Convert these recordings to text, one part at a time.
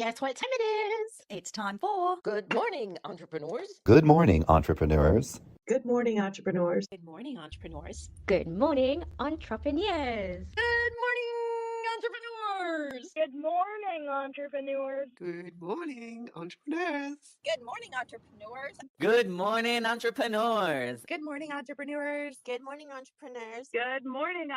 Guess what time it is? It's time for Good morning, entrepreneurs. Good morning, entrepreneurs. Good morning, entrepreneurs. Good Morning Entrepreneurs. Good morning, entrepreneurs. Good morning, entrepreneurs. Good morning, entrepreneurs. Good morning, entrepreneurs. Good morning, entrepreneurs. Good morning, entrepreneurs. Good morning,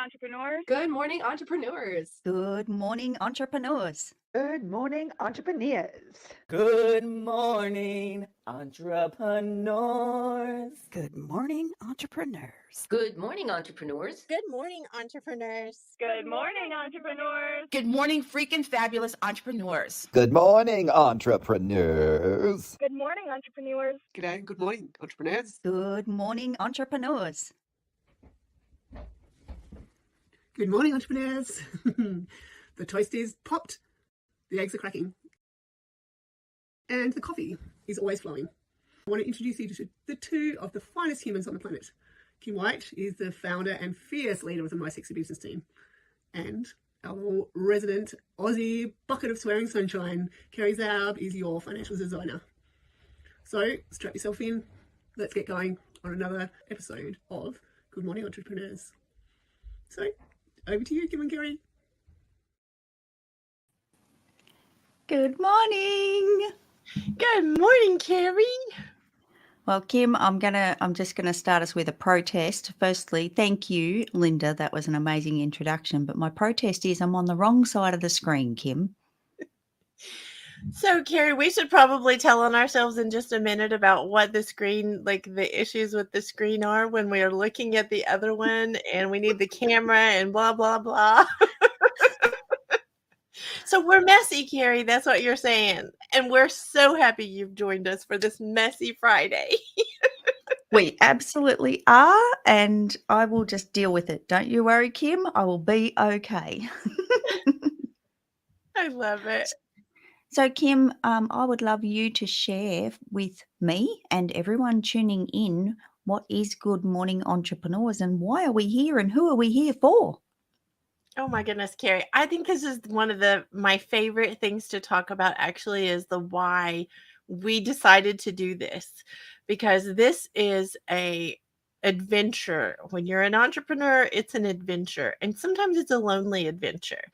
entrepreneurs. Good morning, entrepreneurs. Good morning, entrepreneurs. Good morning, entrepreneurs. Good morning, entrepreneurs. Good morning, entrepreneurs. Good morning, entrepreneurs. Good morning, entrepreneurs. Good morning, entrepreneurs. Good morning, entrepreneurs. Good morning, entrepreneurs. Good morning, freaking fabulous entrepreneurs. Good morning, entrepreneurs. Good morning, entrepreneurs. G'day, good morning, entrepreneurs. Good morning, entrepreneurs. Good morning, entrepreneurs. The toast is popped, the eggs are cracking, and the coffee is always flowing. I want to introduce you to the two of the finest humans on the planet. Kim White is the founder and fierce leader of the My Sexy Business team. And our resident Aussie bucket of swearing sunshine, Kerry Zarb, is your financial designer. So strap yourself in. Let's get going on another episode of Good Morning, Entrepreneurs. So over to you, Kim and Kerry. Good morning. Good morning, Kerry. Well, Kim, I'm just gonna start us with a protest. Firstly, thank you, Linda. That was an amazing introduction. But my protest is I'm on the wrong side of the screen, Kim. So, Kerry, we should probably tell on ourselves in just a minute about what the screen, like the issues with the screen are when we are looking at the other one and we need the camera and blah, blah, blah. So we're messy, Kerry. That's what you're saying. And we're so happy you've joined us for this messy Friday. We absolutely are, and I will just deal with it. Don't you worry, Kim. I will be okay. I love it. So, Kim, I would love you to share with me and everyone tuning in what is Good Morning Entrepreneurs and why are we here and who are we here for? Oh my goodness, Kerry. I think this is one of my favorite things to talk about actually is the why we decided to do this, because this is a adventure. When you're an entrepreneur, it's an adventure, and sometimes it's a lonely adventure.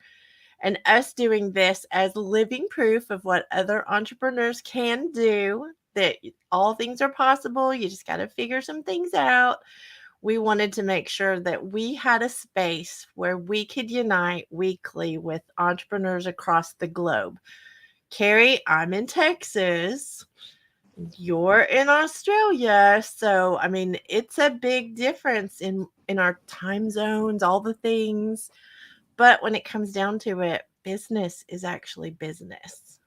And us doing this as living proof of what other entrepreneurs can do, that all things are possible. You just got to figure some things out. We wanted to make sure that we had a space where we could unite weekly with entrepreneurs across the globe. Kerry, I'm in Texas. You're in Australia. So, I mean, it's a big difference in our time zones, all the things. But when it comes down to it, business is actually business.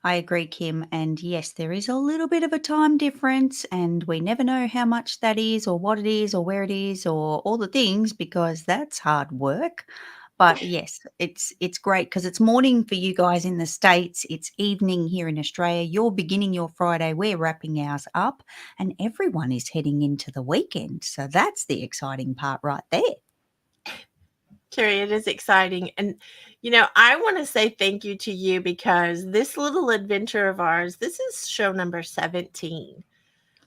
I agree, Kim. And yes, there is a little bit of a time difference, and we never know how much that is, or what it is, or where it is, or all the things, because that's hard work. But yes, it's great because it's morning for you guys in the States. It's evening here in Australia. You're beginning your Friday. We're wrapping ours up, and everyone is heading into the weekend. So that's the exciting part right there. Kerry, it is exciting. And, I want to say thank you to you because this little adventure of ours, this is show number 17.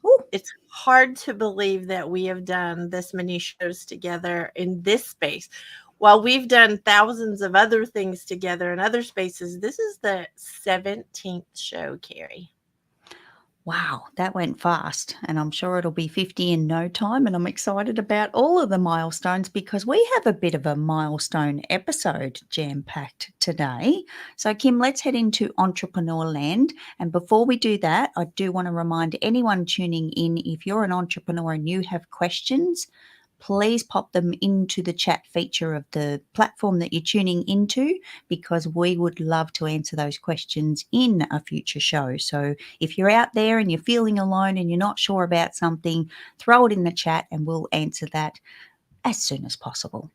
Ooh. It's hard to believe that we have done this many shows together in this space. While we've done thousands of other things together in other spaces, this is the 17th show, Kerry. Wow, that went fast, and I'm sure it'll be 50 in no time, and I'm excited about all of the milestones because we have a bit of a milestone episode jam-packed today. So, Kim, let's head into entrepreneur land, and before we do that, I do want to remind anyone tuning in, if you're an entrepreneur and you have questions, please pop them into the chat feature of the platform that you're tuning into, because we would love to answer those questions in a future show. So if you're out there and you're feeling alone and you're not sure about something, throw it in the chat and we'll answer that as soon as possible.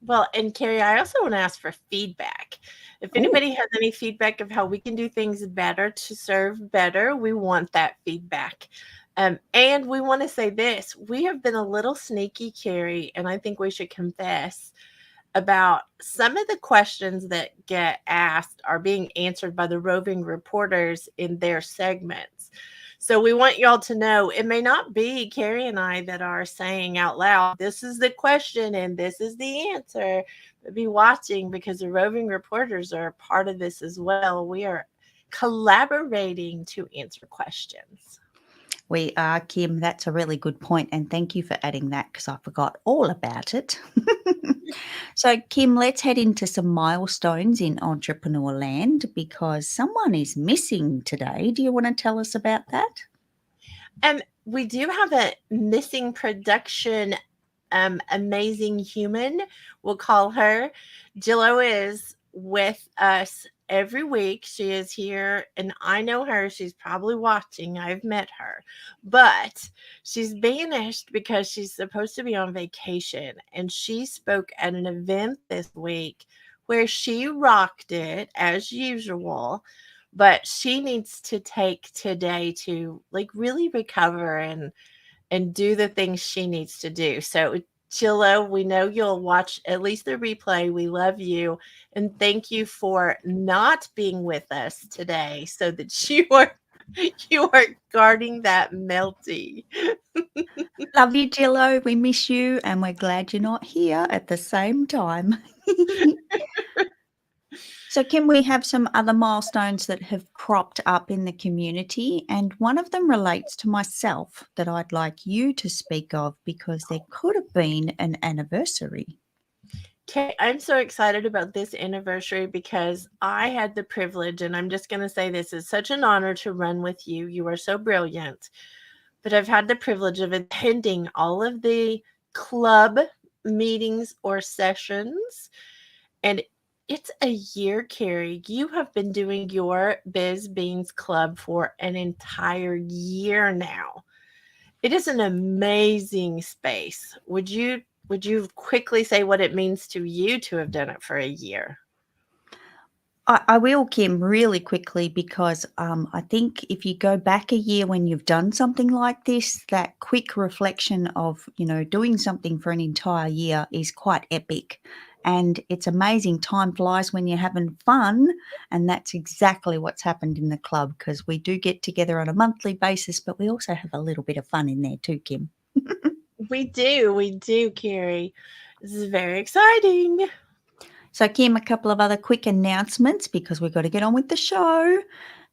Well, and Kerry, I also want to ask for feedback. If anybody has any feedback of how we can do things better to serve better, we want that feedback. And we want to say this, we have been a little sneaky, Kerry, and I think we should confess. about some of the questions that get asked are being answered by the roving reporters in their segments. So we want y'all to know it may not be Carrie and I that are saying out loud, this is the question and this is the answer, but be watching because the roving reporters are a part of this as well. We are collaborating to answer questions. We are, Kim. That's a really good point, and thank you for adding that because I forgot all about it. So, Kim, let's head into some milestones in entrepreneur land because someone is missing today. Do you want to tell us about that? And we do have a missing production amazing human, we'll call her. Jillo is with us every week. She is here, and I know her. She's probably watching. I've met her, but she's banished because she's supposed to be on vacation. And she spoke at an event this week where she rocked it as usual. But she needs to take today to like really recover and do the things she needs to do. So, Chillo, we know you'll watch at least the replay. We love you. And thank you for not being with us today so that you are guarding that melty. Love you, Jillo. We miss you, and we're glad you're not here at the same time. So, Kim, we have some other milestones that have cropped up in the community, and one of them relates to myself that I'd like you to speak of because there could have been an anniversary. Okay, I'm so excited about this anniversary because I had the privilege, and I'm just going to say this is such an honor to run with you. You are so brilliant. But I've had the privilege of attending all of the club meetings or sessions, and it's a year, Carrie. You have been doing your Biz Beans Club for an entire year now. It is an amazing space. Would you quickly say what it means to you to have done it for a year? I will, Kim, really quickly because I think if you go back a year when you've done something like this, that quick reflection of, doing something for an entire year is quite epic. And it's amazing. Time flies when you're having fun. And that's exactly what's happened in the club because we do get together on a monthly basis, but we also have a little bit of fun in there too, Kim. We do, Carrie. This is very exciting. So, Kim, a couple of other quick announcements because we've got to get on with the show.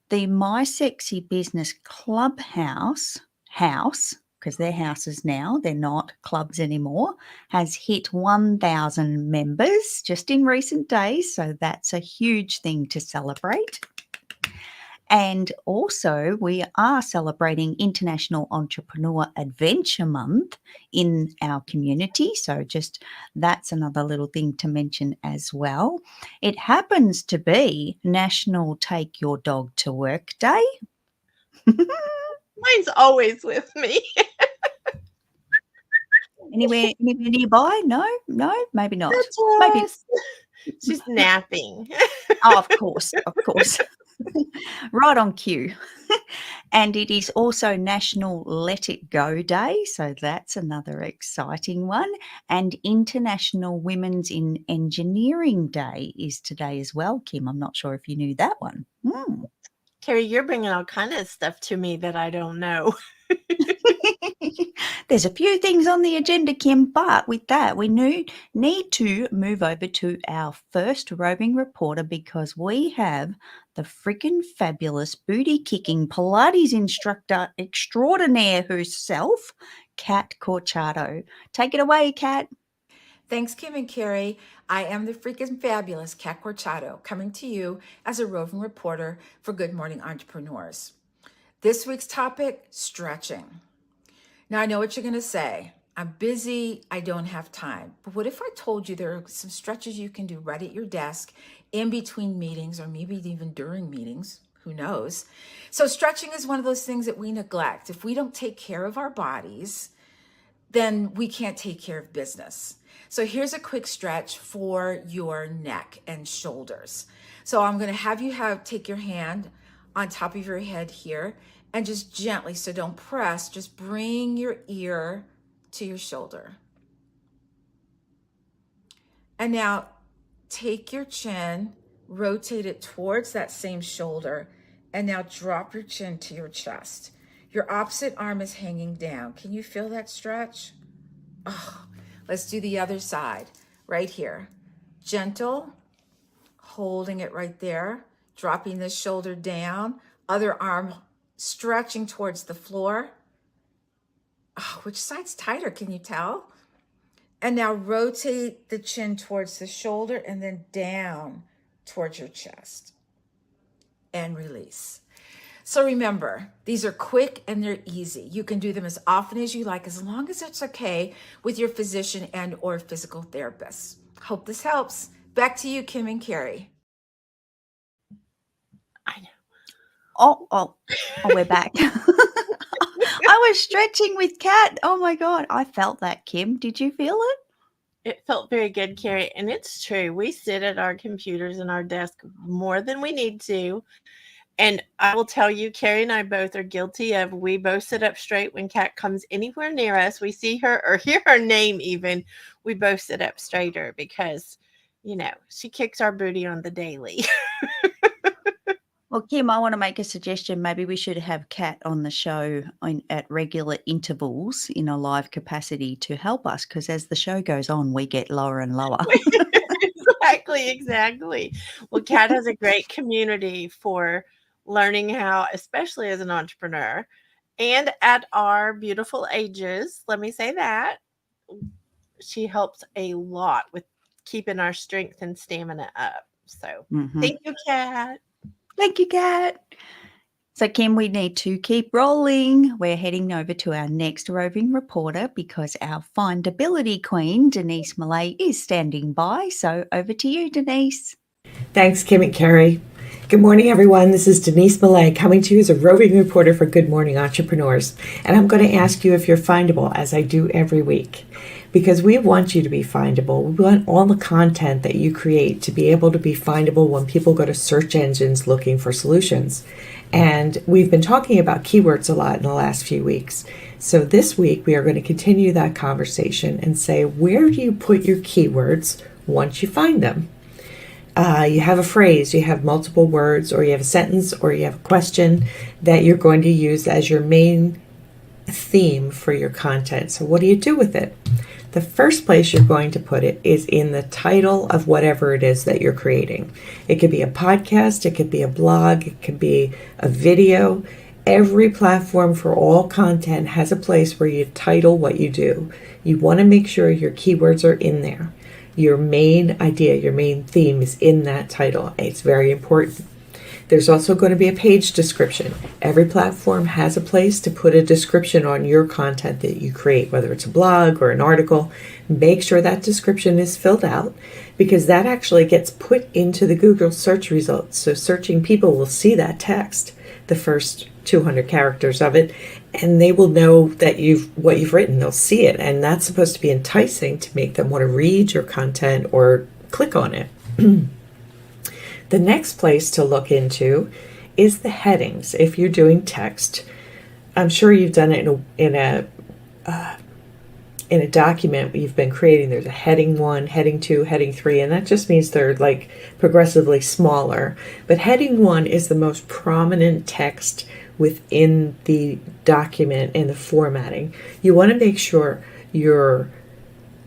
The My Sexy Business Clubhouse house, because they're houses now, they're not clubs anymore, has hit 1,000 members just in recent days. So that's a huge thing to celebrate. And also, we are celebrating International Entrepreneur Adventure Month in our community. So, just that's another little thing to mention as well. It happens to be National Take Your Dog to Work Day. Mine's always with me. Anywhere nearby? No, maybe not. Maybe she's napping. Oh, of course. Right on cue. And it is also National Let It Go Day. So that's another exciting one. And International Women's in Engineering Day is today as well, Kim. I'm not sure if you knew that one. Carrie, you're bringing all kind of stuff to me that I don't know. There's a few things on the agenda, Kim, but with that, we need to move over to our first roving reporter because we have the freaking fabulous booty-kicking Pilates instructor extraordinaire herself, Kat Corchado. Take it away, Kat. Thanks, Kim and Carrie. I am the freaking fabulous Kat Corchado, coming to you as a roving reporter for Good Morning Entrepreneurs. This week's topic, stretching. Now, I know what you're going to say. I'm busy. I don't have time. But what if I told you there are some stretches you can do right at your desk in between meetings or maybe even during meetings? Who knows? So stretching is one of those things that we neglect. If we don't take care of our bodies, then we can't take care of business. So here's a quick stretch for your neck and shoulders. So I'm going to have you take your hand on top of your head here and just gently, so don't press, just bring your ear to your shoulder. And now take your chin, rotate it towards that same shoulder, and now drop your chin to your chest. Your opposite arm is hanging down. Can you feel that stretch? Oh, let's do the other side right here. Gentle, holding it right there, dropping the shoulder down, other arm stretching towards the floor. Oh, which side's tighter? Can you tell? And now rotate the chin towards the shoulder and then down towards your chest. And release. So remember, these are quick and they're easy. You can do them as often as you like, as long as it's okay with your physician and or physical therapist. Hope this helps. Back to you, Kim and Carrie. I know. Oh, we're back. I was stretching with Kat. Oh my God. I felt that, Kim. Did you feel it? It felt very good, Carrie. And it's true. We sit at our computers and our desk more than we need to. And I will tell you, Carrie and I both are guilty of, we both sit up straight when Kat comes anywhere near us. We see her or hear her name even. We both sit up straighter because, you know, she kicks our booty on the daily. Well, Kim, I want to make a suggestion. Maybe we should have Kat on the show at regular intervals in a live capacity to help us, because as the show goes on, we get lower and lower. Exactly. Well, Kat has a great community for learning how, especially as an entrepreneur and at our beautiful ages, let me say that, she helps a lot with keeping our strength and stamina up. So thank you, Kat. Thank you, Kat. So, Kim, we need to keep rolling. We're heading over to our next roving reporter because our findability queen, Denise Millay, is standing by. So, over to you, Denise. Thanks, Kim and Kerry. Good morning, everyone. This is Denise Millay coming to you as a roving reporter for Good Morning Entrepreneurs. And I'm going to ask you if you're findable, as I do every week, because we want you to be findable. We want all the content that you create to be able to be findable when people go to search engines looking for solutions. And we've been talking about keywords a lot in the last few weeks. So this week, we are going to continue that conversation and say, where do you put your keywords once you find them? You have a phrase, you have multiple words, or you have a sentence, or you have a question that you're going to use as your main theme for your content. So what do you do with it? The first place you're going to put it is in the title of whatever it is that you're creating. It could be a podcast, it could be a blog, it could be a video. Every platform for all content has a place where you title what you do. You want to make sure your keywords are in there. Your main idea, your main theme is in that title. It's very important. There's also going to be a page description. Every platform has a place to put a description on your content that you create, whether it's a blog or an article. Make sure that description is filled out, because that actually gets put into the Google search results. So searching people will see that text, the first 200 characters of it, and they will know that what you've written. They'll see it, and that's supposed to be enticing to make them want to read your content or click on it. The next place to look into is the headings. If you're doing text, I'm sure you've done it in a document you've been creating. There's a heading 1, heading 2, heading 3, and that just means they're like progressively smaller. But heading 1 is the most prominent text within the document and the formatting. You want to make sure your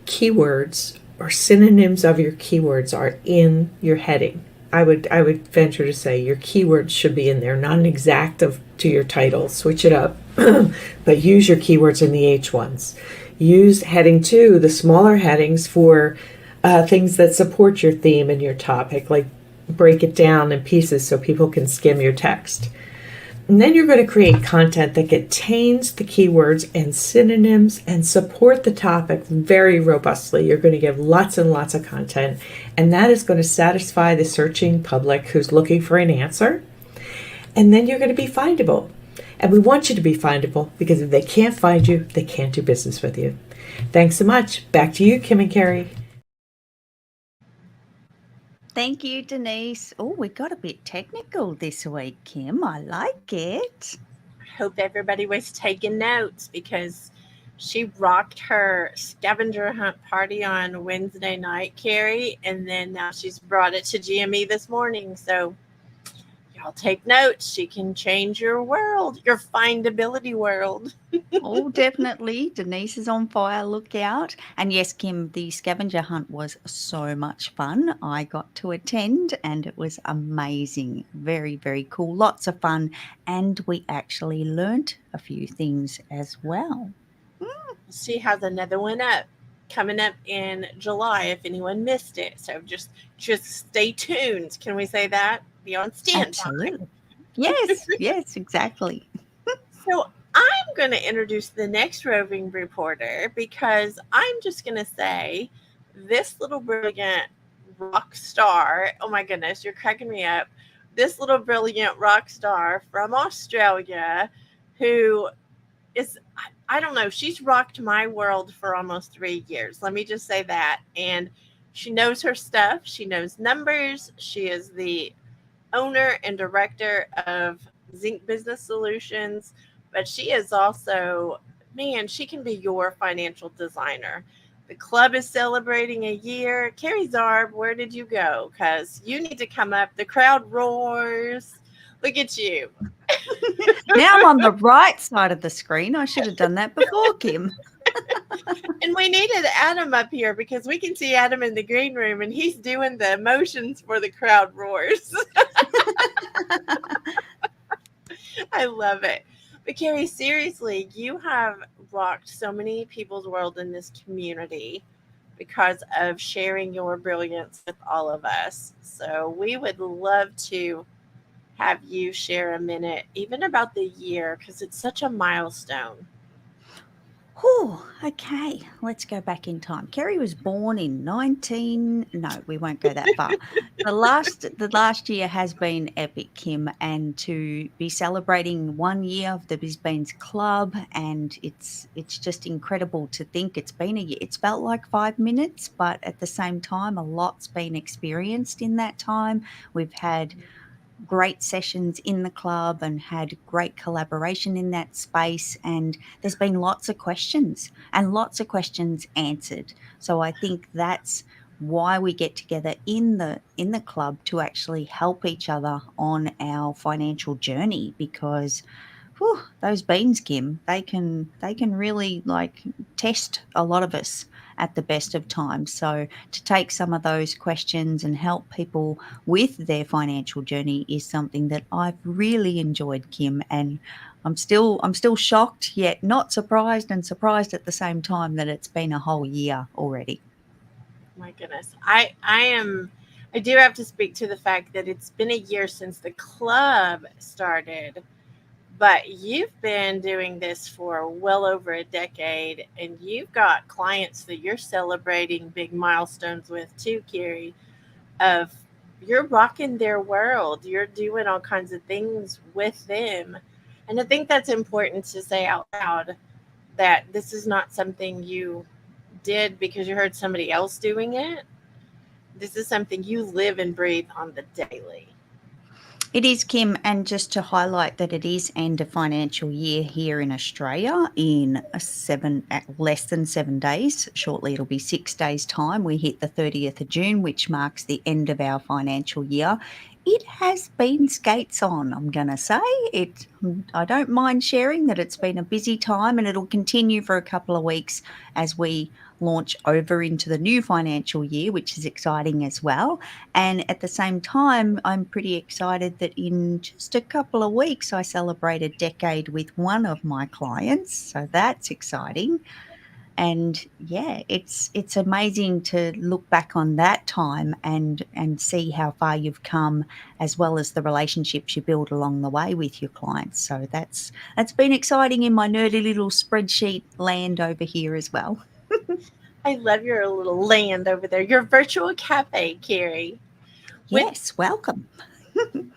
keywords or synonyms of your keywords are in your heading. I would venture to say your keywords should be in there, not an exact to your title. Switch it up, but use your keywords in the H1s. Use heading 2, the smaller headings, for things that support your theme and your topic, like break it down in pieces so people can skim your text. And then you're going to create content that contains the keywords and synonyms and support the topic very robustly. You're going to give lots and lots of content, and that is going to satisfy the searching public who's looking for an answer. And then you're going to be findable. And we want you to be findable, because if they can't find you, they can't do business with you. Thanks so much. Back to you, Kim and Kerry. Thank you, Denise. Oh, we got a bit technical this week, Kim. I like it. I hope everybody was taking notes, because She rocked her scavenger hunt party on Wednesday night, Carrie, and then now she's brought it to GME this morning. So y'all take notes. She can change your world, your findability world. Oh, definitely. Denise is on fire. Look out. And yes, Kim, the scavenger hunt was so much fun. I got to attend and it was amazing. Very, very cool. Lots of fun. And we actually learnt a few things as well. She has another one coming up in July if anyone missed it. So just stay tuned. Can we say that? Be on standby. Absolutely. Yes, yes, exactly. So I'm going to introduce the next roving reporter because I'm just going to say this little brilliant rock star. Oh my goodness, you're cracking me up. This little brilliant rock star from Australia who is, I don't know, she's rocked my world for almost 3 years. Let me just say that. And she knows her stuff. She knows numbers. She is the owner and director of Zinc Business Solutions, but she is also, man, she can be your financial designer. The club is celebrating a year. Kerry Zarb, where did you go? Because you need to come up. The crowd roars. Look at you. Now I'm on the right side of the screen. I should have done that before, Kim. And we needed Adam up here because we can see Adam in the green room and he's doing the emotions for the crowd roars. I love it. But Carrie, seriously, you have rocked so many people's world in this community because of sharing your brilliance with all of us. So we would love to have you share a minute, even about the year, because it's such a milestone. Whew, okay, let's go back in time. Kerry was born in 19. No, we won't go that far. The last year has been epic, Kim, and to be celebrating 1 year of the Bisbeens Club, and it's just incredible to think it's been a year. It's felt like 5 minutes, but at the same time, a lot's been experienced in that time. We've had great sessions in the club and had great collaboration in that space, and there's been lots of questions and lots of questions answered. So I think that's why we get together in the club, to actually help each other on our financial journey, because those beans, Kim, they can really like test a lot of us at the best of times. So to take some of those questions and help people with their financial journey is something that I've really enjoyed, Kim, and I'm still shocked yet not surprised, and surprised at the same time that it's been a whole year already. My goodness. I do have to speak to the fact that it's been a year since the club started, but you've been doing this for well over a decade, and you've got clients that you're celebrating big milestones with too, Carrie, of you're rocking their world. You're doing all kinds of things with them. And I think that's important to say out loud, that this is not something you did because you heard somebody else doing it. This is something you live and breathe on the daily. It is, Kim, and just to highlight that it is end of financial year here in Australia in less than 7 days. Shortly, it'll be 6 days' time. We hit the 30th of June, which marks the end of our financial year. It has been skates on, I'm going to say. I don't mind sharing that it's been a busy time, and it'll continue for a couple of weeks as we launch over into the new financial year, which is exciting as well. And at the same time, I'm pretty excited that in just a couple of weeks, I celebrate a decade with one of my clients. So that's exciting. And yeah, it's amazing to look back on that time and see how far you've come, as well as the relationships you build along the way with your clients. So that's been exciting in my nerdy little spreadsheet land over here as well. I love your little land over there, your virtual cafe, Carrie. Yes, welcome.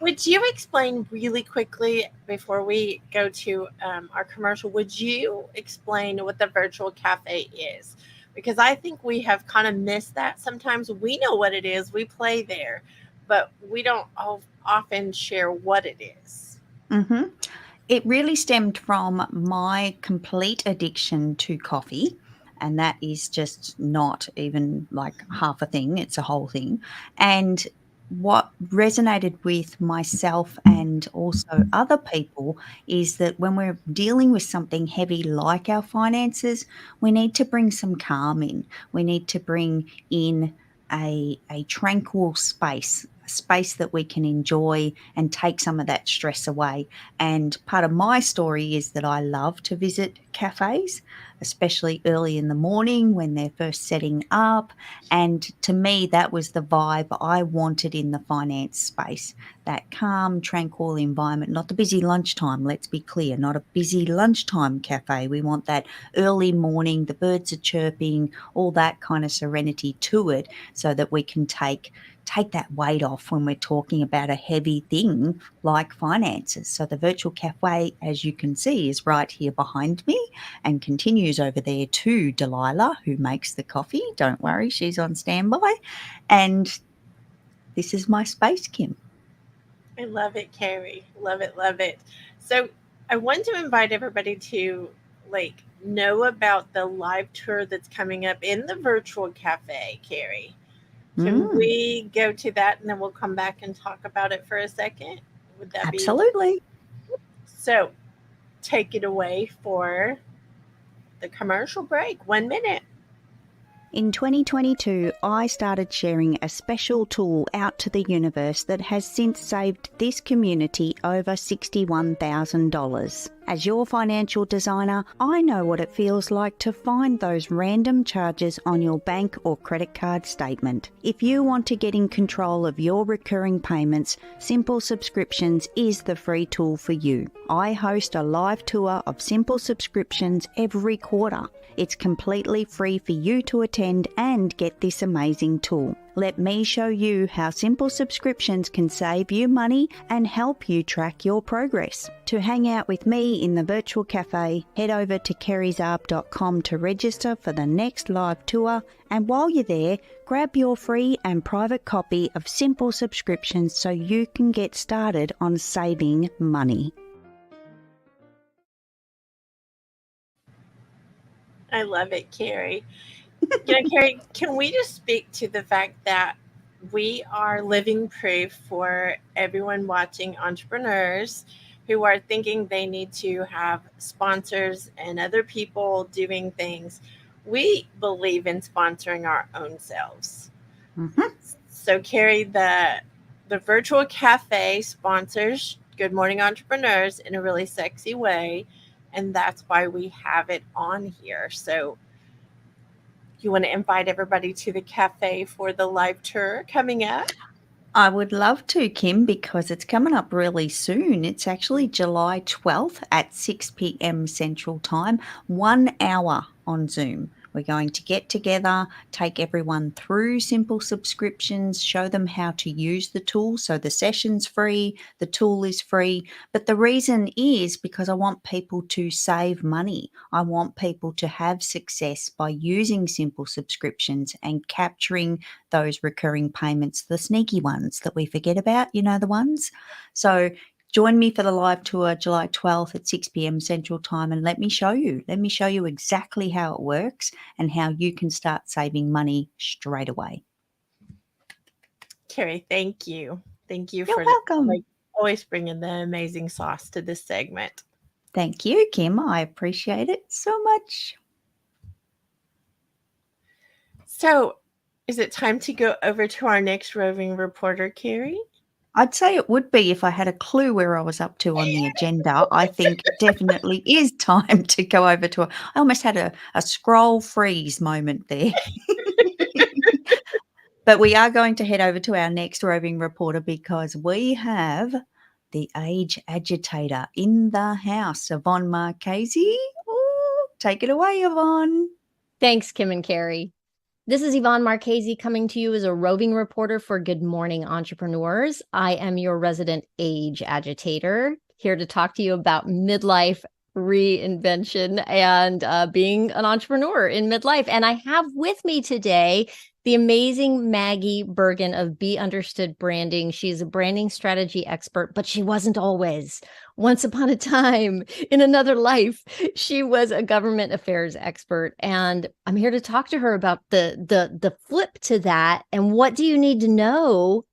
Would you explain really quickly before we go to our commercial, would you explain what the virtual cafe is? Because I think we have kind of missed that sometimes. We know what it is. We play there, but we don't often share what it is. Mm-hmm. It really stemmed from my complete addiction to coffee. And that is just not even like half a thing, it's a whole thing. And what resonated with myself and also other people is that when we're dealing with something heavy like our finances, we need to bring some calm in. We need to bring in a tranquil space, a space that we can enjoy and take some of that stress away. And part of my story is that I love to visit cafes, especially early in the morning when they're first setting up. And to me, that was the vibe I wanted in the finance space, that calm, tranquil environment, not the busy lunchtime. Let's be clear, not a busy lunchtime cafe. We want that early morning, the birds are chirping, all that kind of serenity to it so that we can take that weight off when we're talking about a heavy thing like finances. So the virtual cafe, as you can see, is right here behind me and continues over there to Delilah, who makes the coffee. Don't worry, she's on standby. And this is my space, Kim. I love it, Carrie. Love it, love it. So I want to invite everybody to know about the live tour that's coming up in the virtual cafe, Carrie. Can we go to that and then we'll come back and talk about it for a second? Would that be? Absolutely. So take it away for the commercial break. 1 minute. In 2022, I started sharing a special tool out to the universe that has since saved this community over $61,000. As your financial designer, I know what it feels like to find those random charges on your bank or credit card statement. If you want to get in control of your recurring payments, Simple Subscriptions is the free tool for you. I host a live tour of Simple Subscriptions every quarter. It's completely free for you to attend and get this amazing tool. Let me show you how Simple Subscriptions can save you money and help you track your progress. To hang out with me in the virtual cafe, head over to kerryzarb.com to register for the next live tour. And while you're there, grab your free and private copy of Simple Subscriptions so you can get started on saving money. I love it, Carrie. Carrie, can we just speak to the fact that we are living proof for everyone watching, entrepreneurs who are thinking they need to have sponsors and other people doing things. We believe in sponsoring our own selves. Mm-hmm. So, Carrie, the virtual cafe sponsors Good Morning Entrepreneurs in a really sexy way. And that's why we have it on here. So you want to invite everybody to the cafe for the live tour coming up? I would love to, Kim, because it's coming up really soon. It's actually July 12th at 6 p.m. Central Time, 1 hour on Zoom. We're going to get together, take everyone through Simple Subscriptions, show them how to use the tool. So the session's free, the tool is free. But the reason is because I want people to save money. I want people to have success by using Simple Subscriptions and capturing those recurring payments, the sneaky ones that we forget about, the ones. So join me for the live tour July 12th at 6 p.m. Central Time and let me show you. Let me show you exactly how it works and how you can start saving money straight away. Carrie, thank you. Thank you You're for welcome. Always bringing the amazing sauce to this segment. Thank you, Kim. I appreciate it so much. So is it time to go over to our next roving reporter, Carrie? I'd say it would be if I had a clue where I was up to on the agenda. I think definitely is time to go over to I almost had a scroll freeze moment there. But we are going to head over to our next roving reporter because we have the age agitator in the house, Yvonne Marchese. Ooh, take it away, Yvonne. Thanks, Kim and Carrie. This is Yvonne Marchese coming to you as a roving reporter for Good Morning Entrepreneurs. I am your resident age agitator, here to talk to you about midlife reinvention and being an entrepreneur in midlife. And I have with me today the amazing Maggie Bergen of Be Understood Branding. She's a branding strategy expert, but she wasn't always. Once upon a time, in another life, she was a government affairs expert. And I'm here to talk to her about the flip to that. And what do you need to know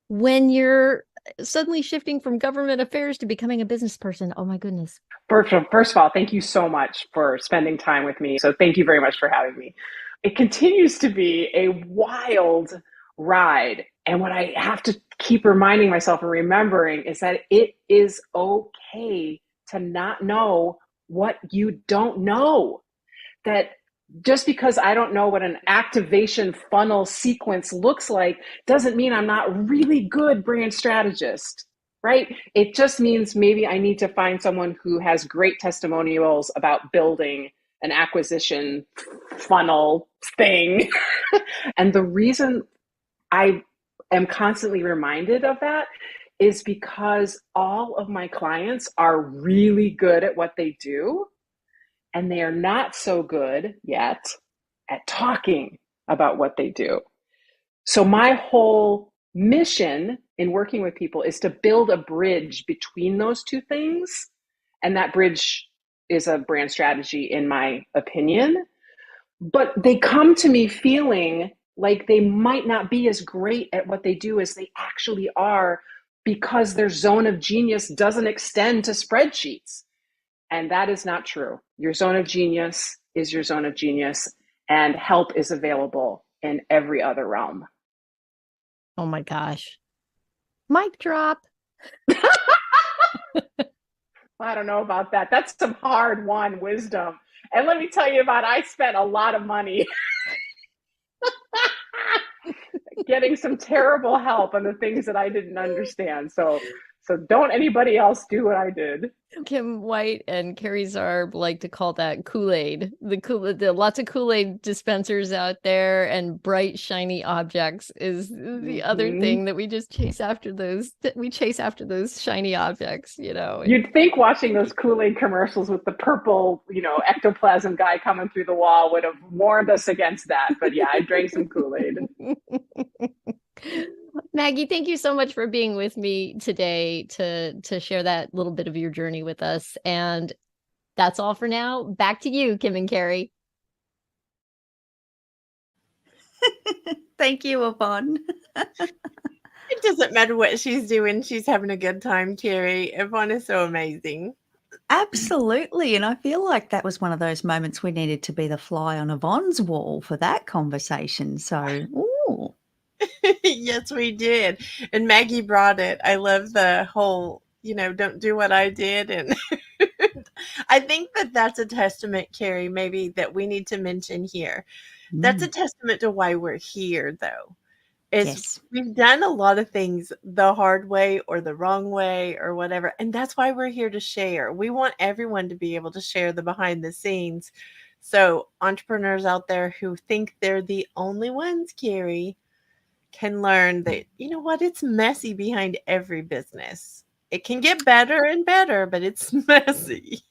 when you're suddenly shifting from government affairs to becoming a business person? Oh my goodness. First of all, thank you so much for spending time with me. So thank you very much for having me. It continues to be a wild ride. And what I have to keep reminding myself and remembering is that it is okay to not know what you don't know. That just because I don't know what an activation funnel sequence looks like doesn't mean I'm not a really good brand strategist, right? It just means maybe I need to find someone who has great testimonials about building an acquisition funnel thing. And the reason I am constantly reminded of that is because all of my clients are really good at what they do, and they are not so good yet at talking about what they do. So my whole mission in working with people is to build a bridge between those two things. And that bridge is a brand strategy, in my opinion. But they come to me feeling like they might not be as great at what they do as they actually are, because their zone of genius doesn't extend to spreadsheets. And that is not true. Your zone of genius is your zone of genius, and help is available in every other realm. Oh my gosh. Mic drop. I don't know about that. That's some hard-won wisdom. And let me tell you I spent a lot of money getting some terrible help on the things that I didn't understand. So don't anybody else do what I did. Kim White and Kerry Zarb like to call that Kool-Aid. The lots of Kool-Aid dispensers out there, and bright, shiny objects is the other thing that we just chase after those. We chase after those shiny objects, you know. You'd think watching those Kool-Aid commercials with the purple, ectoplasm guy coming through the wall would have warned us against that. But yeah, I drank some Kool-Aid. Maggie, thank you so much for being with me today to share that little bit of your journey with us. And that's all for now. Back to you, Kim and Kerry. Thank you, Yvonne. It doesn't matter what she's doing. She's having a good time, Kerry. Yvonne is so amazing. Absolutely. And I feel like that was one of those moments we needed to be the fly on Yvonne's wall for that conversation. So, ooh. Yes, we did. And Maggie brought it. I love the whole, don't do what I did. And I think that's a testament, Kerry, maybe that we need to mention here. That's a testament to why we're here, though. Yes. We've done a lot of things the hard way or the wrong way or whatever. And that's why we're here to share. We want everyone to be able to share the behind the scenes. So entrepreneurs out there who think they're the only ones, Kerry, can learn that, it's messy behind every business. It can get better and better, but it's messy.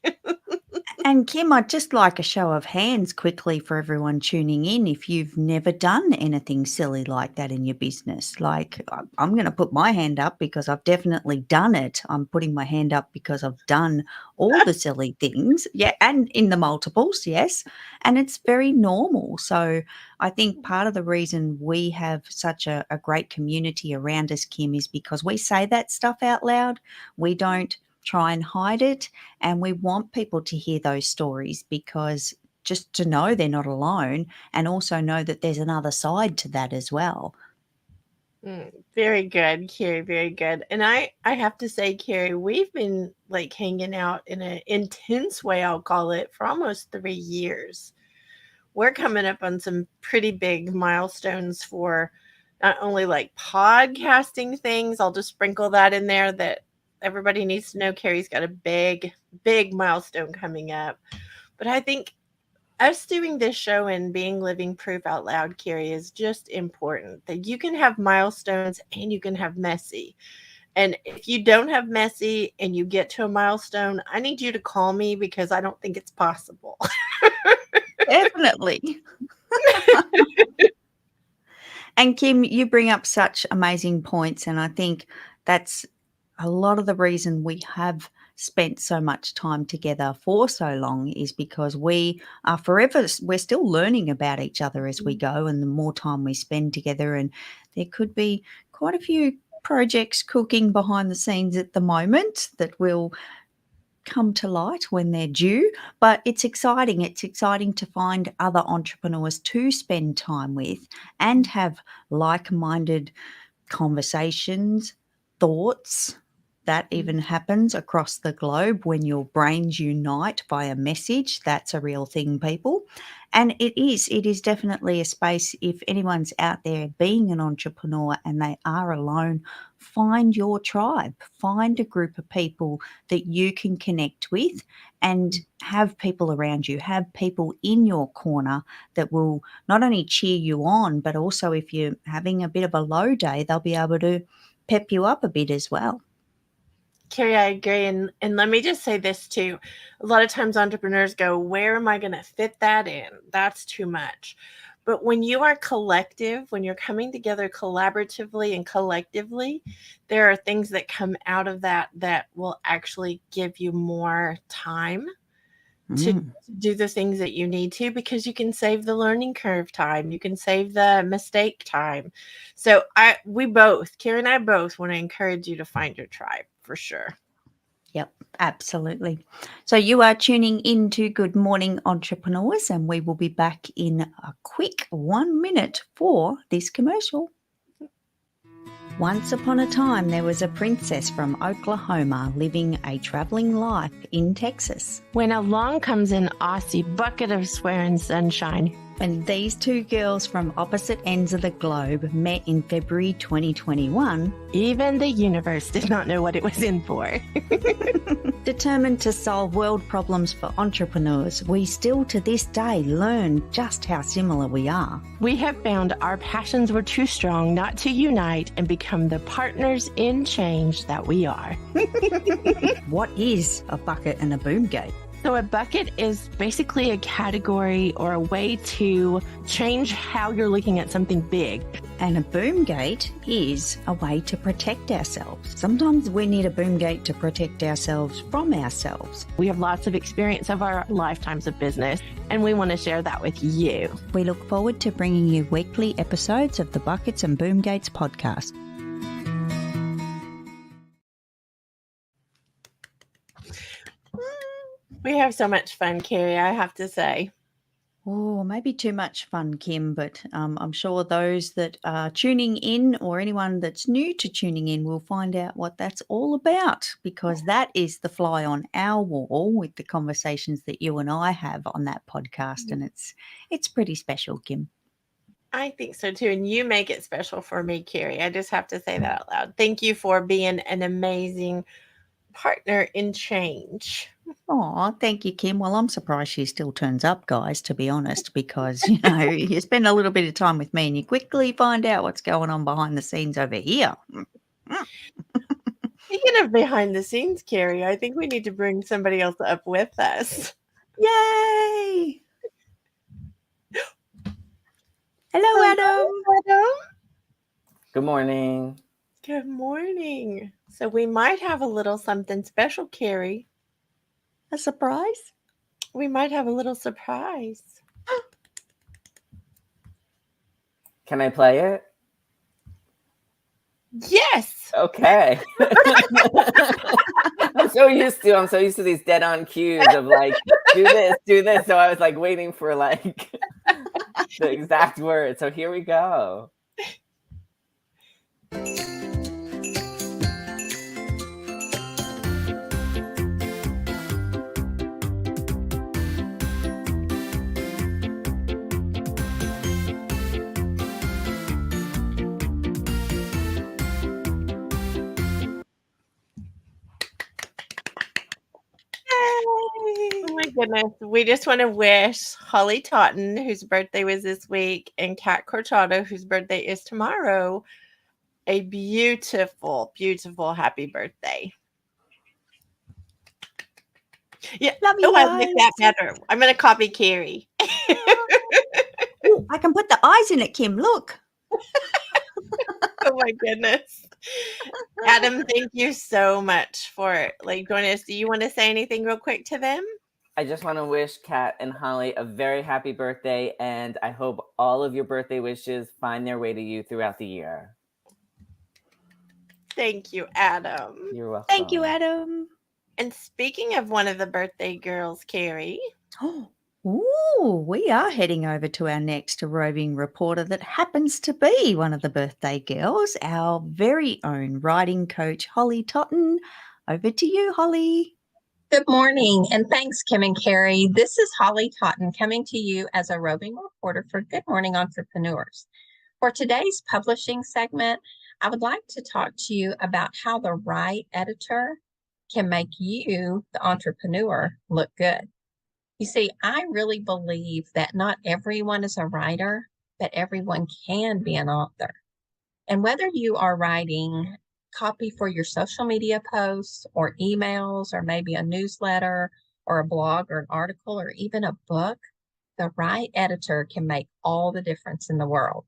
And Kim, I'd just like a show of hands quickly for everyone tuning in if you've never done anything silly like that in your business. Like, I'm going to put my hand up because I've definitely done it. I'm putting my hand up because I've done all the silly things. Yeah, and in the multiples, yes. And it's very normal. So I think part of the reason we have such a great community around us, Kim, is because we say that stuff out loud. We don't try and hide it, and we want people to hear those stories, because just to know they're not alone, and also know that there's another side to that as well. Very good, Kerry, very good. And I have to say, Kerry, we've been like hanging out in an intense way, I'll call it, for almost 3 years. We're coming up on some pretty big milestones for not only like podcasting things, I'll just sprinkle that in there, that everybody needs to know Kerry's got a big, big milestone coming up. But I think us doing this show and being living proof out loud, Kerry, is just important. That you can have milestones and you can have messy. And if you don't have messy and you get to a milestone, I need you to call me, because I don't think it's possible. Definitely. And Kim, you bring up such amazing points, and I think that's a lot of the reason we have spent so much time together for so long is because we're still learning about each other as we go, and the more time we spend together, and there could be quite a few projects cooking behind the scenes at the moment that will come to light when they're due, but it's exciting. It's exciting to find other entrepreneurs to spend time with and have like-minded conversations, thoughts. That even happens across the globe when your brains unite by a message. That's a real thing, people. And it is definitely a space. If anyone's out there being an entrepreneur and they are alone, find your tribe, find a group of people that you can connect with and have people around you, have people in your corner that will not only cheer you on, but also if you're having a bit of a low day, they'll be able to pep you up a bit as well. Kerry, I agree. And let me just say this too. A lot of times entrepreneurs go, where am I going to fit that in? That's too much. But when you are collective, when you're coming together collaboratively and collectively, there are things that come out of that will actually give you more time to do the things that you need to, because you can save the learning curve time. You can save the mistake time. So Kerry and I both want to encourage you to find your tribe for sure. Yep, absolutely. So you are tuning into Good Morning Entrepreneurs, and we will be back in a quick 1 minute for this commercial. Once upon a time, there was a princess from Oklahoma living a traveling life in Texas. When along comes an Aussie bucket of swearing sunshine. When these two girls from opposite ends of the globe met in February 2021, even the universe did not know what it was in for. Determined to solve world problems for entrepreneurs, we still to this day learn just how similar we are. We have found our passions were too strong not to unite and become the partners in change that we are. What is a bucket and a boom gate? So a bucket is basically a category or a way to change how you're looking at something big. And a boom gate is a way to protect ourselves. Sometimes we need a boom gate to protect ourselves from ourselves. We have lots of experience of our lifetimes of business, and we want to share that with you. We look forward to bringing you weekly episodes of the Buckets and Boom Gates podcast. We have so much fun, Kerry, I have to say. Oh, maybe too much fun, Kim, but I'm sure those that are tuning in or anyone that's new to tuning in will find out what that's all about, because that is the fly on our wall with the conversations that you and I have on that podcast, and it's pretty special, Kim. I think so too, and you make it special for me, Kerry. I just have to say that out loud. Thank you for being an amazing partner in change. Oh, thank you, Kim. Well, I'm surprised she still turns up, guys, to be honest, because, you spend a little bit of time with me and you quickly find out what's going on behind the scenes over here. Speaking of behind the scenes, Kerry, I think we need to bring somebody else up with us. Yay! Hello, Adam. Good morning. Good morning. So we might have a little something special, Kerry. A surprise? We might have a little surprise. Can I play it? Yes. Okay. I'm so used to these dead-on cues of like, do this. So I was like waiting for like the exact word. So here we go. Oh my goodness. We just want to wish Holly Totten, whose birthday was this week, and Kat Corchado, whose birthday is tomorrow, a beautiful, beautiful happy birthday. Yeah. Love you, I like that guys. better. I'm going to copy Kerry. Ooh, I can put the eyes in it, Kim. Look. Oh my goodness. Adam, thank you so much for joining us. Do you want to say anything real quick to them? I just want to wish Kat and Holly a very happy birthday, and I hope all of your birthday wishes find their way to you throughout the year. Thank you, Adam. You're welcome. Thank you, Adam. And speaking of one of the birthday girls, Carrie. Ooh, we are heading over to our next roving reporter that happens to be one of the birthday girls, our very own riding coach, Holly Totten. Over to you, Holly. Good morning, and thanks, Kim and Carrie. This is Holly Totten coming to you as a roving reporter for Good Morning Entrepreneurs. For today's publishing segment, I would like to talk to you about how the right editor can make you, the entrepreneur, look good. You see, I really believe that not everyone is a writer, but everyone can be an author. And whether you are writing copy for your social media posts or emails or maybe a newsletter or a blog or an article or even a book, the right editor can make all the difference in the world.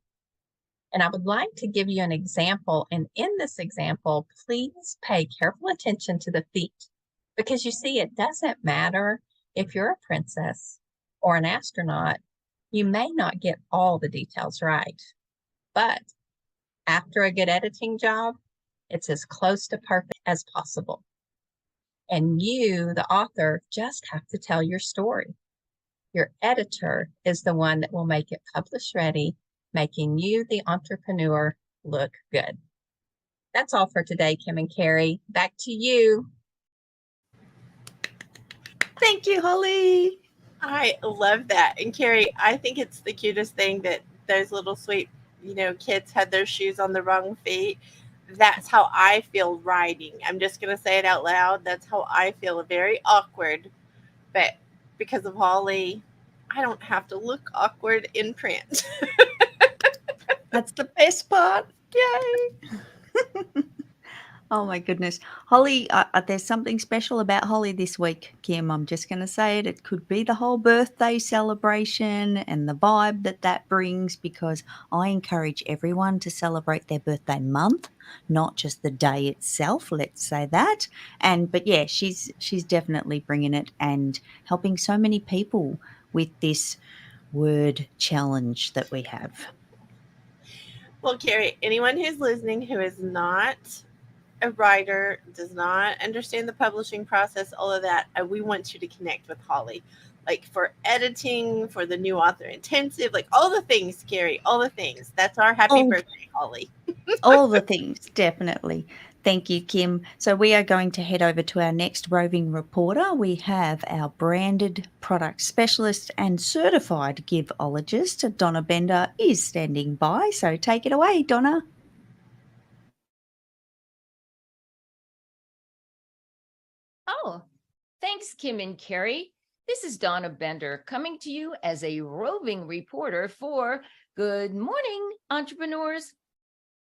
And I would like to give you an example. And in this example, please pay careful attention to the feet, because you see, it doesn't matter if you're a princess or an astronaut, you may not get all the details right. But after a good editing job, it's as close to perfect as possible. And you, the author, just have to tell your story. Your editor is the one that will make it publish ready, making you, the entrepreneur, look good. That's all for today, Kim and Carrie. Back to you. Thank you, Holly. I love that. And Carrie, I think it's the cutest thing that those little sweet, kids had their shoes on the wrong feet. That's how I feel riding. I'm just going to say it out loud. That's how I feel. Very awkward. But because of Holly, I don't have to look awkward in print. That's the best part. Yay. Oh my goodness. Holly, there's something special about Holly this week, Kim. I'm just going to say it. It could be the whole birthday celebration and the vibe that brings, because I encourage everyone to celebrate their birthday month, not just the day itself. Let's say that. But yeah, she's definitely bringing it and helping so many people with this word challenge that we have. Well, Carrie, anyone who's listening who is not a writer, does not understand the publishing process, all of that, we want you to connect with Holly, for editing, for the new author intensive, all the things, Carrie, all the things. That's our happy birthday, Holly. All the things, definitely. Thank you, Kim. So we are going to head over to our next roving reporter. We have our branded product specialist and certified giveologist, Donna Bender, is standing by. So take it away, Donna. Oh, thanks, Kim and Carrie. This is Donna Bender coming to you as a roving reporter for Good Morning Entrepreneurs.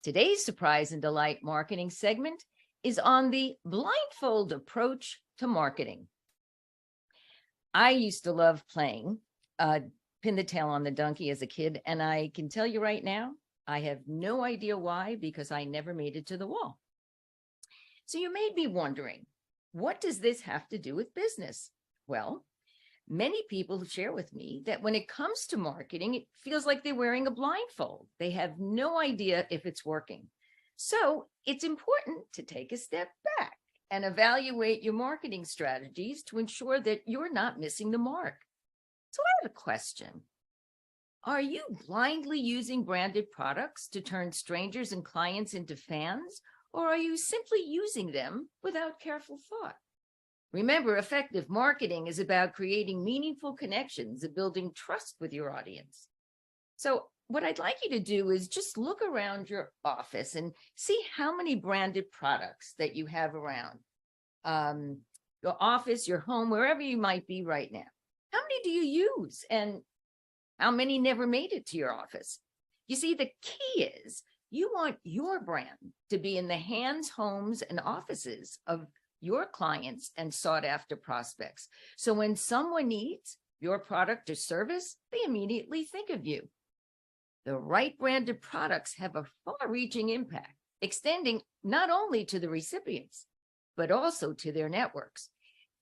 Today's surprise and delight marketing segment is on the blindfold approach to marketing. I used to love playing pin the tail on the donkey as a kid, and I can tell you right now, I have no idea why, because I never made it to the wall. So you may be wondering, what does this have to do with business? Well, many people share with me that when it comes to marketing, it feels like they're wearing a blindfold. They have no idea if it's working. So it's important to take a step back and evaluate your marketing strategies to ensure that you're not missing the mark. So I have a question. Are you blindly using branded products to turn strangers and clients into fans? Or are you simply using them without careful thought? Remember, effective marketing is about creating meaningful connections and building trust with your audience. So what I'd like you to do is just look around your office and see how many branded products that you have around. Your office, your home, wherever you might be right now. How many do you use? And how many never made it to your office? You see, the key is you want your brand to be in the hands, homes, and offices of your clients and sought after prospects. So when someone needs your product or service, they immediately think of you. The right branded products have a far-reaching impact, extending not only to the recipients, but also to their networks.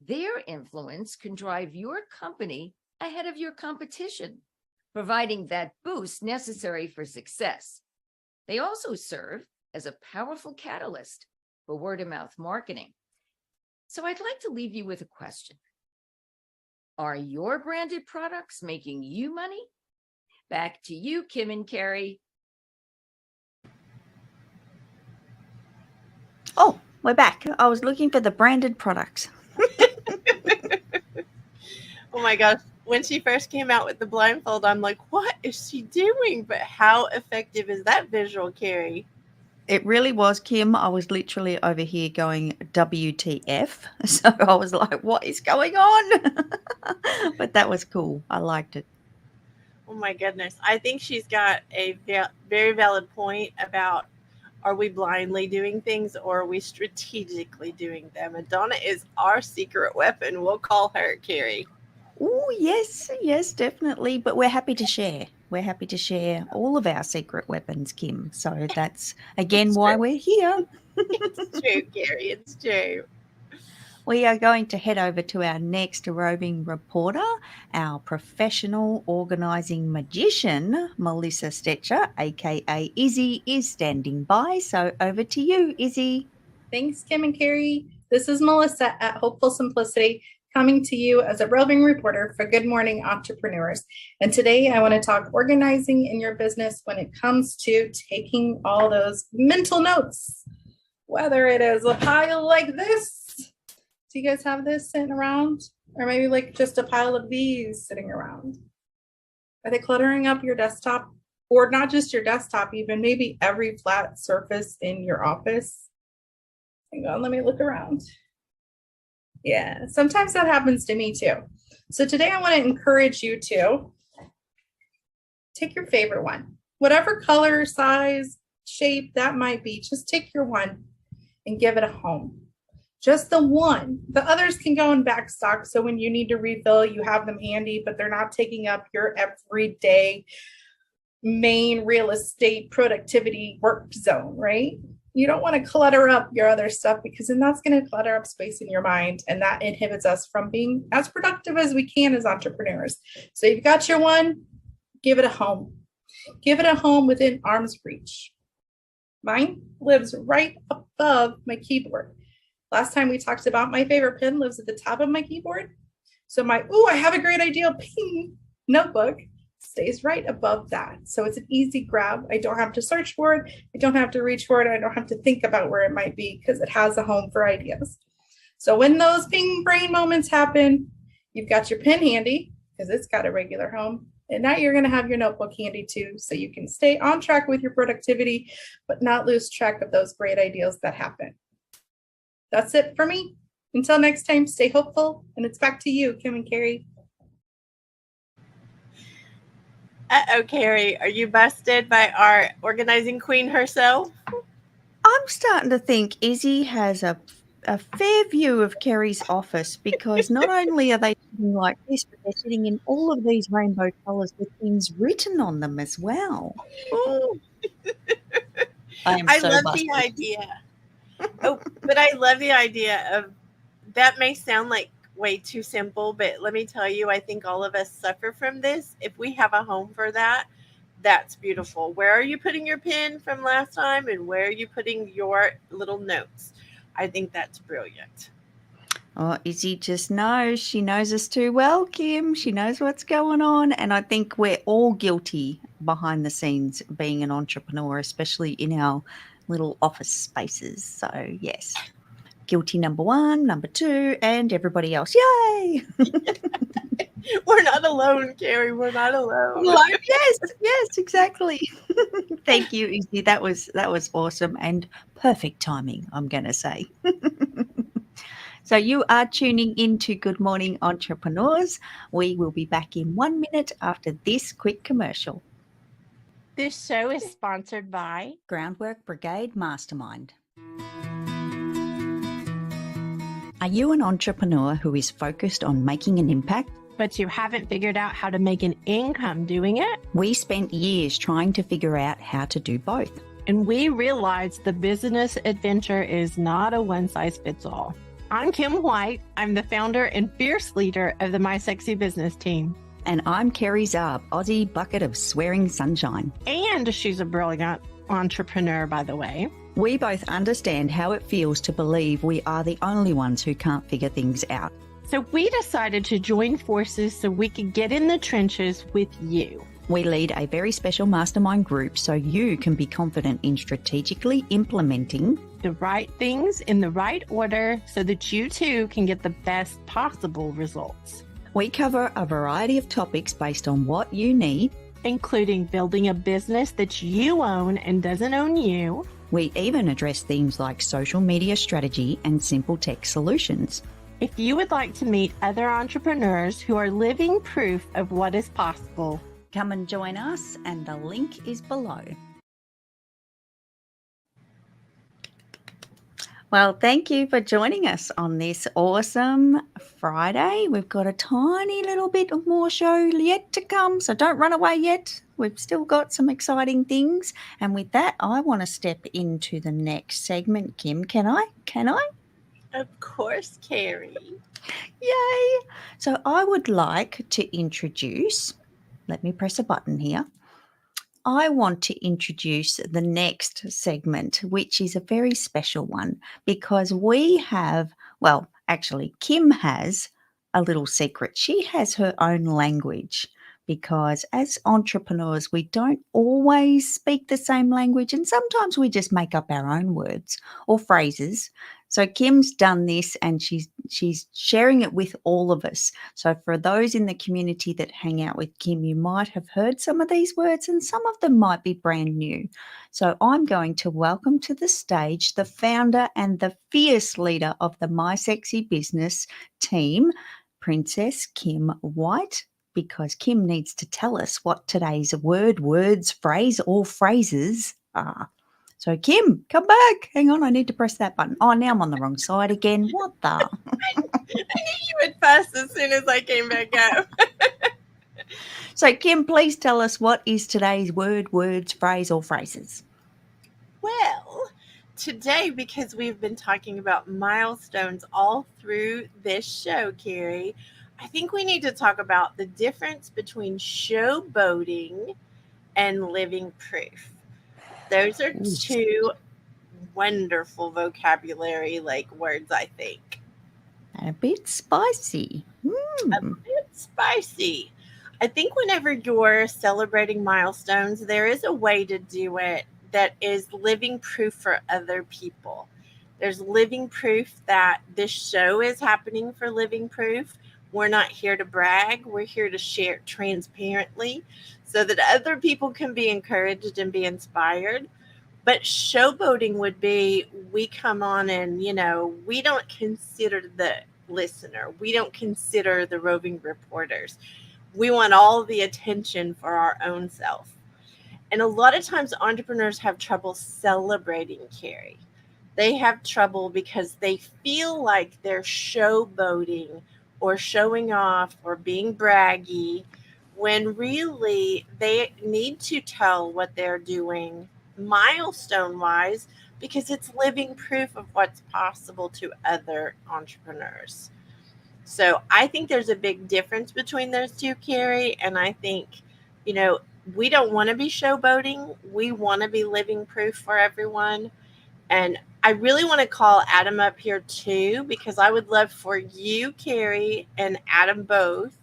Their influence can drive your company ahead of your competition, providing that boost necessary for success. They also serve as a powerful catalyst for word-of-mouth marketing. So I'd like to leave you with a question. Are your branded products making you money? Back to you, Kim and Kerry. Oh, we're back. I was looking for the branded products. Oh my gosh. When she first came out with the blindfold, I'm like, what is she doing? But how effective is that visual, Kerry? It really was, Kim. I was literally over here going WTF. So I was like, what is going on? But that was cool. I liked it. Oh my goodness. I think she's got a very valid point about, are we blindly doing things or are we strategically doing them? And Donna is our secret weapon. We'll call her, Kerry. Oh, yes, definitely. But we're happy to share. We're happy to share all of our secret weapons, Kim. So that's, again, why we're here. It's true, Kerry. It's true. We are going to head over to our next roving reporter, our professional organising magician, Melissa Stetcher, aka Izzy, is standing by. So over to you, Izzy. Thanks, Kim and Kerry. This is Melissa at Hopeful Simplicity, coming to you as a roving reporter for Good Morning Entrepreneurs. And today I want to talk organizing in your business when it comes to taking all those mental notes, whether it is a pile like this. Do you guys have this sitting around? Or maybe like just a pile of these sitting around? Are they cluttering up your desktop? Or not just your desktop, even maybe every flat surface in your office? Hang on, let me look around. Yeah, sometimes that happens to me too. So today I want to encourage you to take your favorite one, whatever color, size, shape that might be, just take your one and give it a home. Just the one. The others can go in back stock. So when you need to refill, you have them handy, but they're not taking up your everyday main real estate productivity work zone, right? You don't want to clutter up your other stuff because then that's going to clutter up space in your mind, and that inhibits us from being as productive as we can as entrepreneurs. So you've got your one, give it a home. Give it a home within arm's reach. Mine lives right above my keyboard. Last time we talked about my favorite pen lives at the top of my keyboard. So my, I have a great idea, ping, notebook stays right above that. So it's an easy grab. I don't have to search for it. I don't have to reach for it. I don't have to think about where it might be because it has a home for ideas. So when those ping brain moments happen, you've got your pen handy because it's got a regular home. And now you're going to have your notebook handy too, so you can stay on track with your productivity, but not lose track of those great ideas that happen. That's it for me. Until next time, stay hopeful. And it's back to you, Kim and Kerry. Uh-oh, Kerry, are you busted by our organizing queen herself? I'm starting to think Izzy has a fair view of Kerry's office because not only are they sitting like this, but they're sitting in all of these rainbow colours with things written on them as well. I love the idea. But I love the idea of, that may sound like way too simple, but let me tell you, I think all of us suffer from this. If we have a home for that, that's beautiful. Where are you putting your pen from last time, and where are you putting your little notes? I think that's brilliant. Oh, Izzy just knows. She knows us too well, Kim. She knows what's going on. And I think we're all guilty behind the scenes being an entrepreneur, especially in our little office spaces. So, yes. Guilty number one, number two, and everybody else. Yay! We're not alone, Kerry. We're not alone. Yes, exactly. Thank you, Izzy. That was awesome and perfect timing, I'm going to say. So you are tuning into Good Morning Entrepreneurs. We will be back in 1 minute after this quick commercial. This show is sponsored by Groundwork Brigade Mastermind. Are you an entrepreneur who is focused on making an impact, but you haven't figured out how to make an income doing it? We spent years trying to figure out how to do both. And we realized the business adventure is not a one-size-fits-all. I'm Kim White. I'm the founder and fierce leader of the My Sexy Business team. And I'm Kerry Zarb, Aussie bucket of swearing sunshine. And she's a brilliant entrepreneur, by the way. We both understand how it feels to believe we are the only ones who can't figure things out. So we decided to join forces so we could get in the trenches with you. We lead a very special mastermind group so you can be confident in strategically implementing the right things in the right order so that you too can get the best possible results. We cover a variety of topics based on what you need, including building a business that you own and doesn't own you. We even address themes like social media strategy and simple tech solutions. If you would like to meet other entrepreneurs who are living proof of what is possible, come and join us, and the link is below. Well, thank you for joining us on this awesome Friday. We've got a tiny little bit more show yet to come, so don't run away yet. We've still got some exciting things. And with that, I want to step into the next segment. Kim, can I? Of course, Kerry. Yay! So I would like to introduce, let me press a button here. I want to introduce the next segment, which is a very special one because we have, well, actually, Kim has a little secret. She has her own language because as entrepreneurs, we don't always speak the same language and sometimes we just make up our own words or phrases. So Kim's done this and she's sharing it with all of us. So for those in the community that hang out with Kim, you might have heard some of these words and some of them might be brand new. So I'm going to welcome to the stage the founder and the fierce leader of the My Sexy Business team, Princess Kim White, because Kim needs to tell us what today's words, phrase or phrases are. So, Kim, come back. Hang on, I need to press that button. Oh, now I'm on the wrong side again. What the? I knew you would fuss as soon as I came back up. So, Kim, please tell us what is today's words, phrase, or phrases? Well, today, because we've been talking about milestones all through this show, Kerry, I think we need to talk about the difference between showboating and living proof. Those are two wonderful vocabulary words, I think. And a bit spicy. A bit spicy. I think whenever you're celebrating milestones, there is a way to do it that is living proof for other people. There's living proof that this show is happening for living proof. We're not here to brag. We're here to share transparently so that other people can be encouraged and be inspired. But showboating would be we come on and, we don't consider the listener. We don't consider the roving reporters. We want all the attention for our own self. And a lot of times entrepreneurs have trouble celebrating, Kerry. They have trouble because they feel like they're showboating or showing off or being braggy when really they need to tell what they're doing milestone wise because it's living proof of what's possible to other entrepreneurs. So I think there's a big difference between those two, Kerry. And I think, we don't want to be showboating. We want to be living proof for everyone. And I really want to call Adam up here too, because I would love for you, Kerry, and Adam both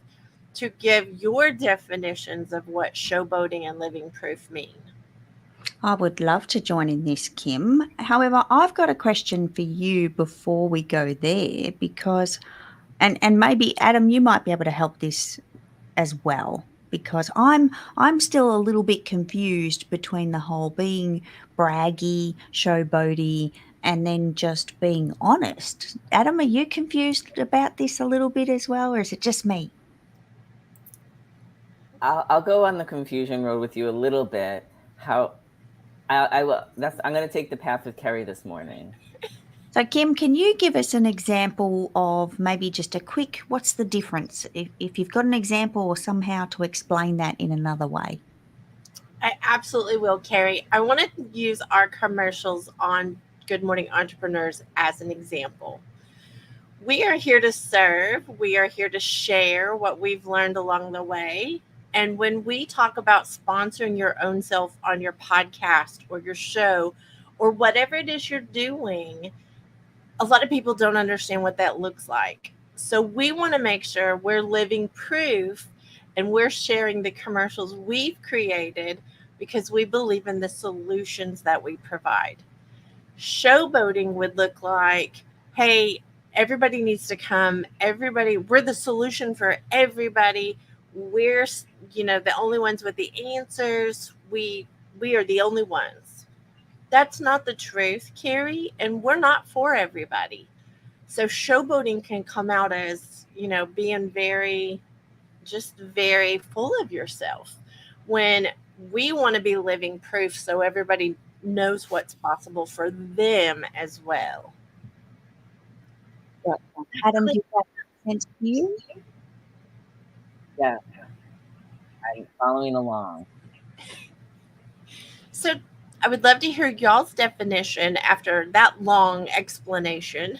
to give your definitions of what showboating and living proof mean. I would love to join in this, Kim. However, I've got a question for you before we go there because, and maybe Adam, you might be able to help this as well, because I'm still a little bit confused between the whole being braggy, showboaty, and then just being honest. Adam, are you confused about this a little bit as well, or is it just me? I'll go on the confusion road with you a little bit. I will. I'm going to take the path with Kerry this morning. So, Kim, can you give us an example of maybe just a quick, what's the difference? If you've got an example or somehow to explain that in another way. I absolutely will, Carrie. I want to use our commercials on Good Morning Entrepreneurs as an example. We are here to serve. We are here to share what we've learned along the way. And when we talk about sponsoring your own self on your podcast or your show or whatever it is you're doing, a lot of people don't understand what that looks like. So we want to make sure we're living proof and we're sharing the commercials we've created because we believe in the solutions that we provide. Showboating would look like, hey, everybody needs to come. We're the solution for everybody. We're, the only ones with the answers. We are the only ones. That's not the truth, Carrie, and we're not for everybody. So showboating can come out as, being very full of yourself when we want to be living proof so everybody knows what's possible for them as well. Adam, did that make sense to you? Yeah, I'm following along. So I would love to hear y'all's definition after that long explanation.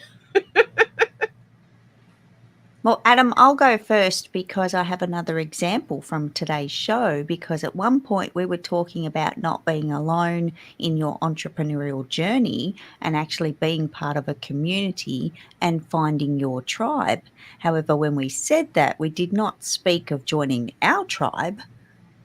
Well, Adam, I'll go first because I have another example from today's show. Because at one point we were talking about not being alone in your entrepreneurial journey and actually being part of a community and finding your tribe. However, when we said that, we did not speak of joining our tribe,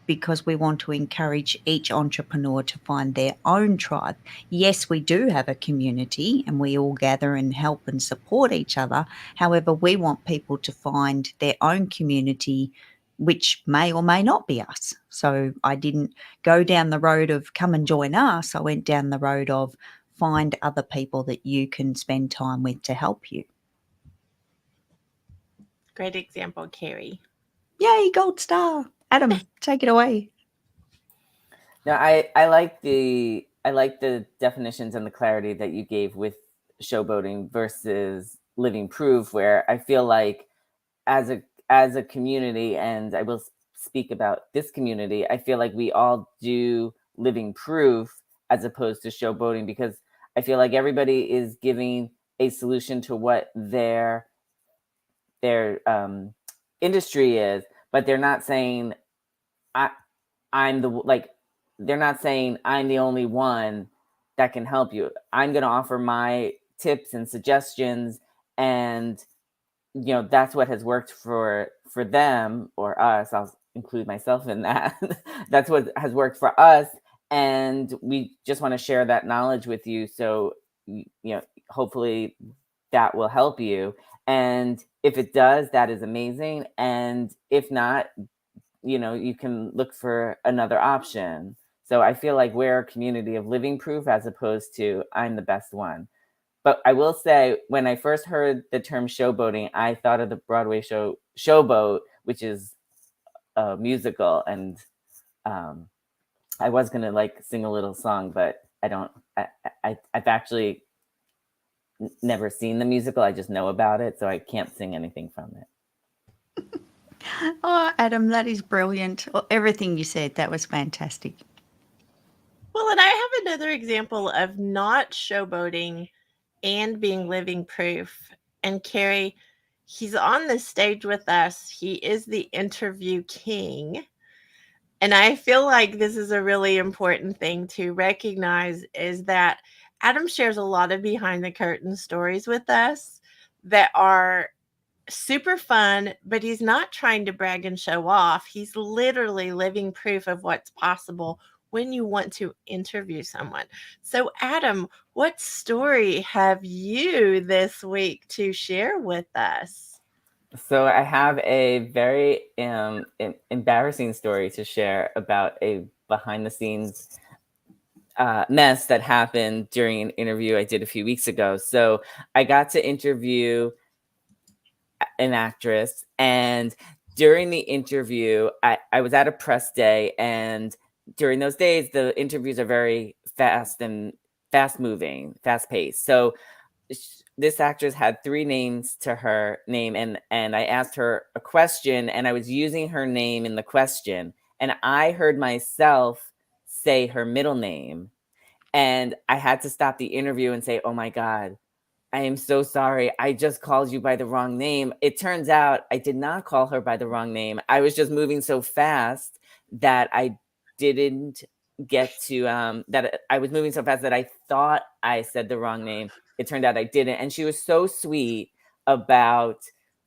because we want to encourage each entrepreneur to find their own tribe. Yes, we do have a community and we all gather and help and support each other. However, we want people to find their own community, which may or may not be us. So I didn't go down the road of come and join us. I went down the road of find other people that you can spend time with to help you. Great example, Carrie. Yay, gold star. Adam, take it away. No, I like the definitions and the clarity that you gave with showboating versus living proof, where I feel like as a community, and I will speak about this community, I feel like we all do living proof as opposed to showboating, because I feel like everybody is giving a solution to what their industry is, but they're not saying they're not saying I'm the only one that can help you. I'm going to offer my tips and suggestions, and that's what has worked for them or us. I'll include myself in that. That's what has worked for us, and we just want to share that knowledge with you. So hopefully that will help you. And if it does, that is amazing. And if not, you can look for another option. So I feel like we're a community of living proof as opposed to I'm the best one. But I will say, when I first heard the term showboating, I thought of the Broadway show Showboat, which is a musical. And I was going to sing a little song, but I've actually never seen the musical. I just know about it, so I can't sing anything from it. Oh, Adam, that is brilliant. Everything you said, that was fantastic. Well, and I have another example of not showboating and being living proof. And Carrie, he's on the stage with us. He is the interview king. And I feel like this is a really important thing to recognize, is that Adam shares a lot of behind the curtain stories with us that are super fun, but he's not trying to brag and show off. He's literally living proof of what's possible when you want to interview someone. So, Adam, what story have you this week to share with us? So I have a very embarrassing story to share about a behind the scenes mess that happened during an interview I did a few weeks ago. So I got to interview an actress, and during the interview, I was at a press day, and during those days, the interviews are very fast moving, fast paced. So this actress had 3 names to her name, and I asked her a question, and I was using her name in the question, and I heard myself say her middle name, and I had to stop the interview and say, "Oh my God, I am so sorry. I just called you by the wrong name." It turns out I did not call her by the wrong name. I was just moving so fast that I didn't get to that I was moving so fast that I thought I said the wrong name. It turned out I didn't. And she was so sweet about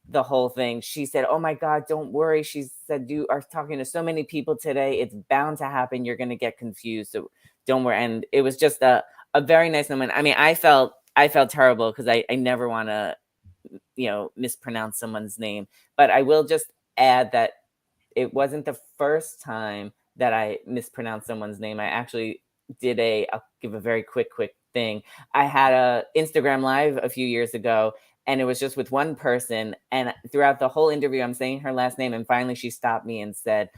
the whole thing. She said, "Oh my God, don't worry." She said, "You are talking to so many people today. It's bound to happen. You're going to get confused. So don't worry." And it was just a very nice moment. I mean, I felt terrible because I never want to, mispronounce someone's name. But I will just add that it wasn't the first time that I mispronounced someone's name. I actually I'll give a very quick thing. I had a Instagram Live a few years ago, and it was just with one person. And throughout the whole interview, I'm saying her last name. And finally she stopped me and said,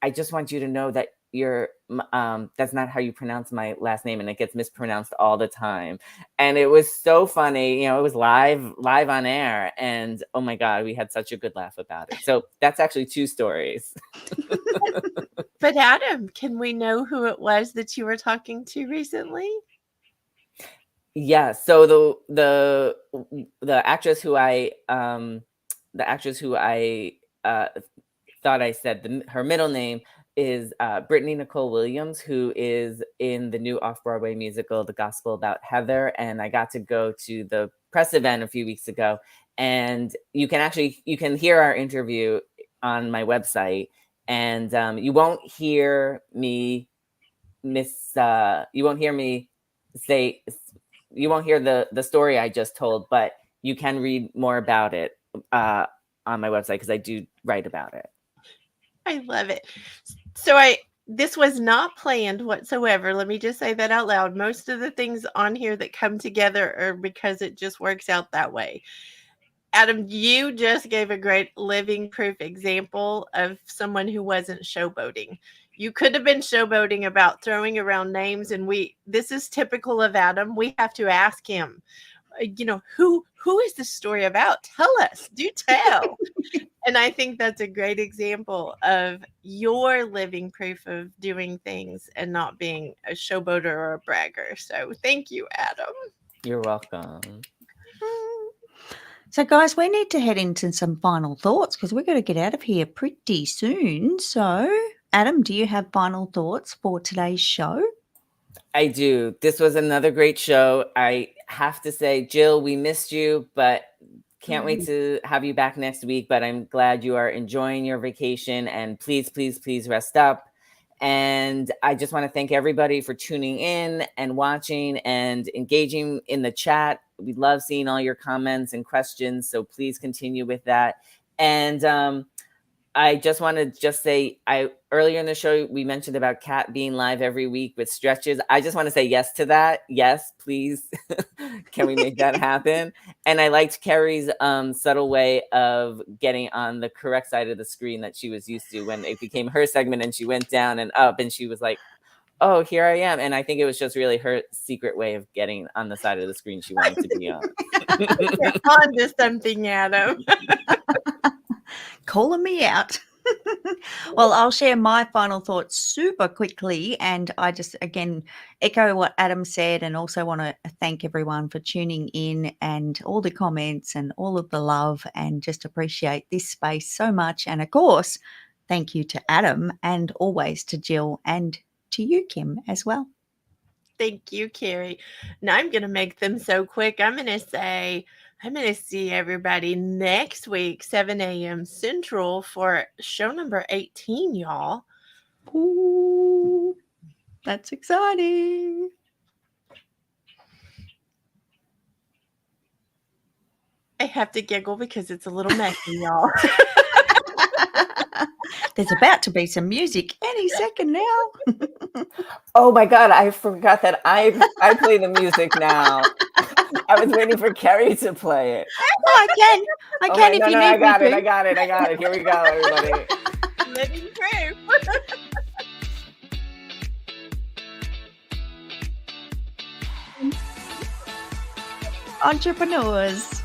"I just want you to know that that's not how you pronounce my last name, and it gets mispronounced all the time." And it was so funny. It was live on air, and oh my God, we had such a good laugh about it. So that's actually 2 stories. But Adam, can we know who it was that you were talking to recently? Yeah. So the actress who I thought I said her middle name is Brittany Nicole Williams, who is in the new off-Broadway musical, The Gospel About Heather. And I got to go to the press event a few weeks ago. And you can hear our interview on my website. And you won't hear me you won't hear the story I just told, but you can read more about it on my website because I do write about it. I love it. So this was not planned whatsoever. Let me just say that out loud. Most of the things on here that come together are because it just works out that way. Adam, you just gave a great living proof example of someone who wasn't showboating. You could have been showboating about throwing around names, and this is typical of Adam. We have to ask him, who is this story about? Tell us, do tell. And I think that's a great example of your living proof of doing things and not being a showboater or a bragger. So thank you, Adam. You're welcome. So, guys, we need to head into some final thoughts because we've got to get out of here pretty soon. So, Adam, do you have final thoughts for today's show? I do. This was another great show. I have to say, Jill, we missed you, but can't wait to have you back next week. But I'm glad you are enjoying your vacation, and please, please, please rest up. And I just want to thank everybody for tuning in and watching and engaging in the chat. We love seeing all your comments and questions, so please continue with that. And I just want to say, earlier in the show, we mentioned about Kat being live every week with stretches. I just want to say yes to that. Yes, please. Can we make that happen? And I liked Kerry's subtle way of getting on the correct side of the screen that she was used to when it became her segment and she went down and up and she was like, "Oh, here I am." And I think it was just really her secret way of getting on the side of the screen she wanted to be on. You're on to something, Adam. Calling me out. Well, I'll share my final thoughts super quickly. And I just, again, echo what Adam said and also want to thank everyone for tuning in and all the comments and all of the love, and just appreciate this space so much. And of course, thank you to Adam and always to Jill and to you, Kim, as well. Thank you, Carrie. Now I'm going to make them so quick. I'm going to see everybody next week, 7 a.m. Central, for show number 18, y'all. Ooh, that's exciting. I have to giggle because it's a little messy, y'all. There's about to be some music any second now. Oh my God, I forgot that I play the music now. I was waiting for Kerry to play it. I can if you need I got me it. to. I got it. Here we go, everybody. Living proof. Entrepreneurs.